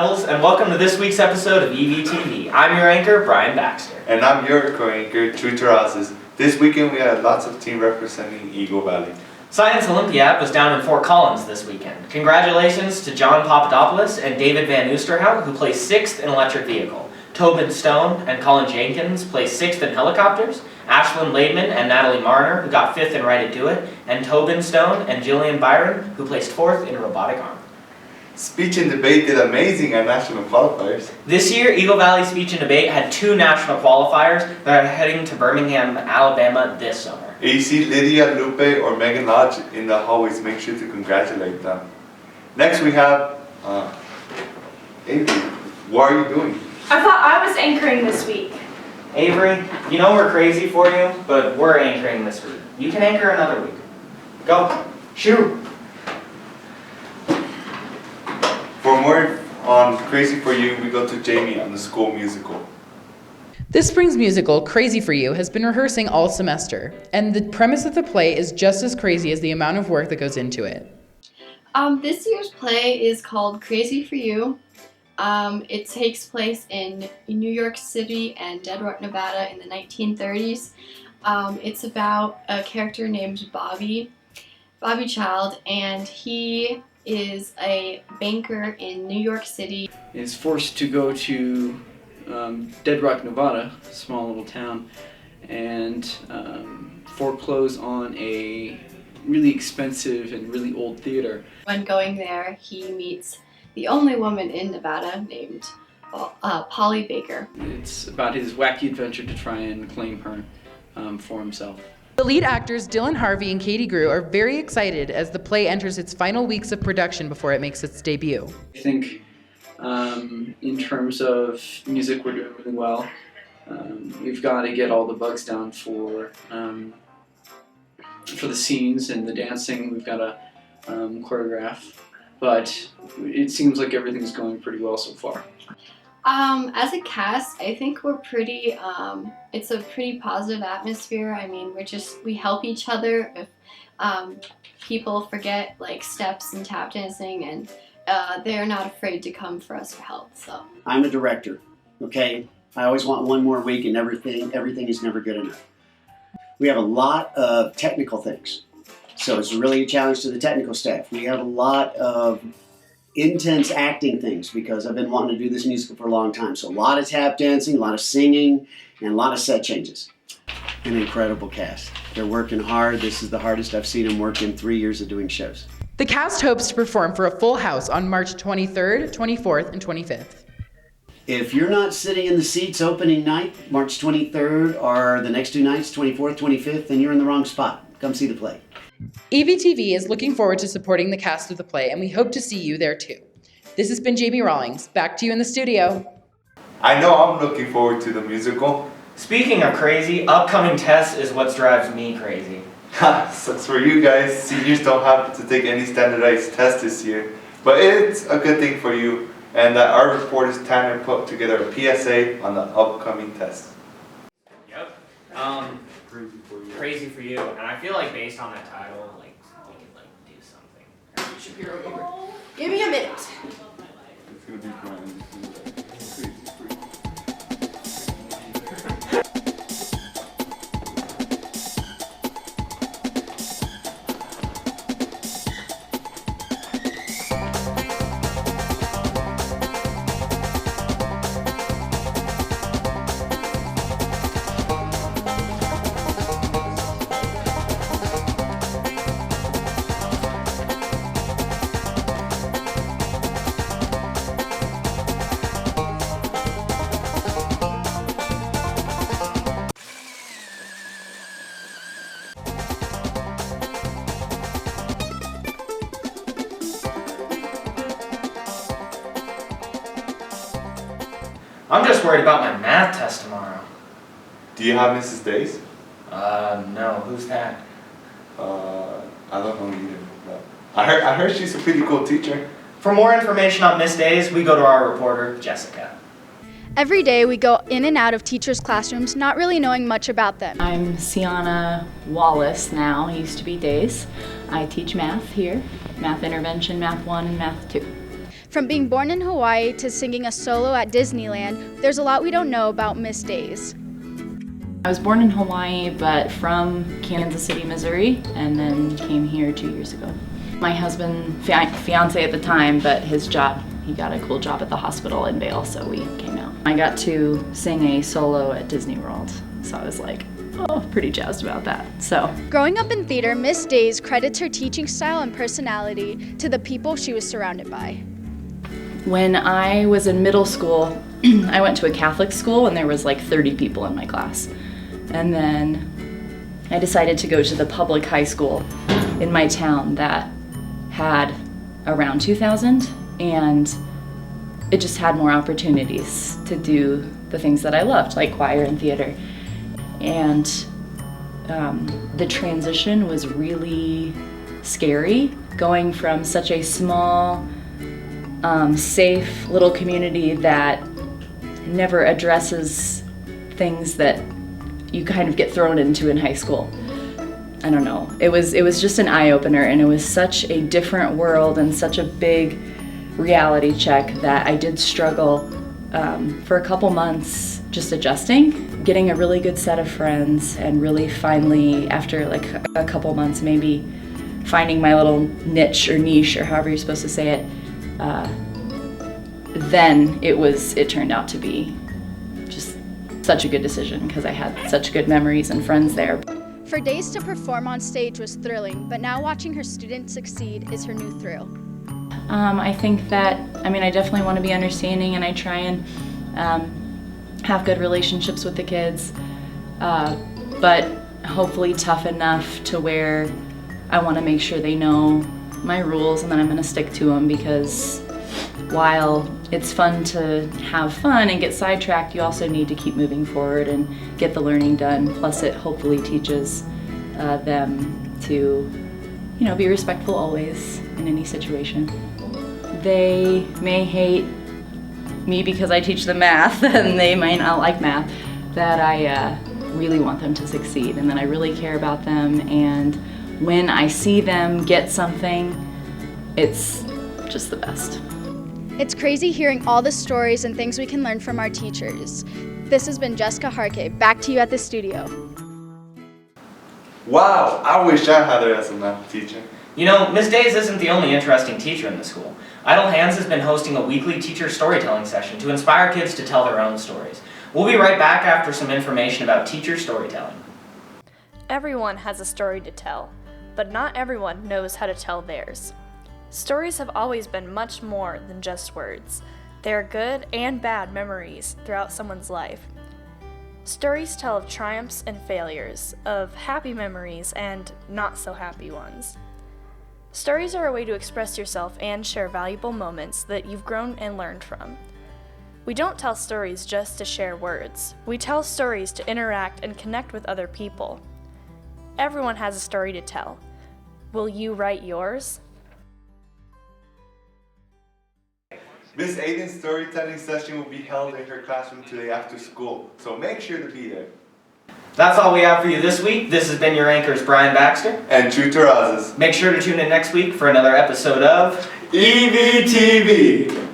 Rebels, and welcome to this week's episode of EVTV. I'm your anchor, Brian Baxter. And I'm your co-anchor, Drew Terrazas. This weekend we had lots of teams representing Eagle Valley. Science Olympiad was down in Fort Collins this weekend. Congratulations to John Papadopoulos and David Van Oosterhout, who placed 6th in electric vehicle. Tobin Stone and Colin Jenkins placed 6th in helicopters. Ashlyn Laidman and Natalie Marner, who got 5th in Right to Do It. And Tobin Stone and Jillian Byron, who placed 4th in robotic arm. Speech and debate did amazing at national qualifiers. This year, Eagle Valley Speech and Debate had 2 national qualifiers that are heading to Birmingham, Alabama this summer. If you see Lydia, Lupe, or Megan Lodge in the hallways, make sure to congratulate them. Next we have Avery. What are you doing? I thought I was anchoring this week. Avery, you know we're crazy for you, but we're anchoring this week. You can anchor another week. Go. Shoot. For more on Crazy For You, we go to Jamie on the school musical. This spring's musical, Crazy For You, has been rehearsing all semester, and the premise of the play is just as crazy as the amount of work that goes into it. This year's play is called Crazy For You. It takes place in New York City and Dead Rock, Nevada in the 1930s. It's about a character named Bobby Child, and he is a banker in New York City. Is forced to go to Dead Rock, Nevada, a small little town, and foreclose on a really expensive and really old theater. When going there, he meets the only woman in Nevada named Polly Baker. It's about his wacky adventure to try and claim her for himself. The lead actors Dylan Harvey and Katie Grew are very excited as the play enters its final weeks of production before it makes its debut. I think in terms of music, we're doing really well. We've got to get all the bugs down for the scenes and the dancing. We've got to choreograph, but it seems like everything's going pretty well so far. As a cast, I think we're pretty, it's a pretty positive atmosphere. I mean, we help each other if people forget like steps and tap dancing, and they're not afraid to come for us for help, so. I'm a director, okay? I always want one more week and everything is never good enough. We have a lot of technical things, so it's really a challenge to the technical staff. We have a lot of intense acting things because I've been wanting to do this musical for a long time. So a lot of tap dancing, a lot of singing, and a lot of set changes. An incredible cast. They're working hard. This is the hardest I've seen them work in 3 years of doing shows. The cast hopes to perform for a full house on March 23rd, 24th, and 25th. If you're not sitting in the seats opening night, March 23rd, or the next 2 nights, 24th, 25th, then you're in the wrong spot. Come see the play. EVTV is looking forward to supporting the cast of the play, and we hope to see you there too. This has been Jamie Rawlings. Back to you in the studio. I know I'm looking forward to the musical. Speaking of crazy, upcoming tests is what drives me crazy. Ha, sucks for you guys. Seniors don't have to take any standardized tests this year. But it's a good thing for you, and that our reporters Tanner put together a PSA on the upcoming tests. Yep. Crazy for you, and I feel like based on that title, like we could do something. Give me a minute. It's gonna be fun. I'm just worried about my math test tomorrow. Do you have Mrs. Daise? No. Who's that? I don't know either. But I heard she's a pretty cool teacher. For more information on Miss Daise, we go to our reporter, Jessica. Every day we go in and out of teachers' classrooms, not really knowing much about them. I'm Sienna Wallace now. I used to be Daise. I teach math here, math intervention, math 1 and math 2. From being born in Hawaii to singing a solo at Disneyland, there's a lot we don't know about Miss Daise. I was born in Hawaii, but from Kansas City, Missouri, and then came here 2 years ago. My husband, fiance at the time, but his job, he got a cool job at the hospital in Vail, so we came out. I got to sing a solo at Disney World, so I was like, oh, pretty jazzed about that. So, Growing up in theater, Miss Daise credits her teaching style and personality to the people she was surrounded by. when I was in middle school, I went to a Catholic school and there was like 30 people in my class. And then I decided to go to the public high school in my town that had around 2,000, and it just had more opportunities to do the things that I loved, like choir and theater. And the transition was really scary, going from such a small, safe little community that never addresses things that you kind of get thrown into in high school. I don't know. It was just an eye-opener, and it was such a different world and such a big reality check that I did struggle for a couple months just adjusting, getting a really good set of friends, and really finally, after like a couple months maybe, finding my little niche or niche or however you're supposed to say it, then it turned out to be just such a good decision because I had such good memories and friends there. For Daise to perform on stage was thrilling, but now watching her students succeed is her new thrill. I think that, I definitely want to be understanding, and I try and have good relationships with the kids, but hopefully tough enough to where I want to make sure they know my rules and that I'm going to stick to them, because while it's fun to have fun and get sidetracked, you also need to keep moving forward and get the learning done. Plus it hopefully teaches them to, be respectful always in any situation. They may hate me because I teach them math and they might not like math, that I really want them to succeed and that I really care about them, and when I see them get something, it's just the best. It's crazy hearing all the stories and things we can learn from our teachers. This has been Jessica Harke. Back to you at the studio. Wow, I wish I had her as a math teacher. Ms. Daise isn't the only interesting teacher in the school. Idle Hands has been hosting a weekly teacher storytelling session to inspire kids to tell their own stories. We'll be right back after some information about teacher storytelling. Everyone has a story to tell, but not everyone knows how to tell theirs. Stories have always been much more than just words. They are good and bad memories throughout someone's life. Stories tell of triumphs and failures, of happy memories and not so happy ones. Stories are a way to express yourself and share valuable moments that you've grown and learned from. We don't tell stories just to share words. We tell stories to interact and connect with other people. Everyone has a story to tell. Will you write yours? Miss Aiden's storytelling session will be held in her classroom today after school, so make sure to be there. That's all we have for you this week. This has been your anchors, Brian Baxter and Drew Terrazas. Make sure to tune in next week for another episode of EVTV.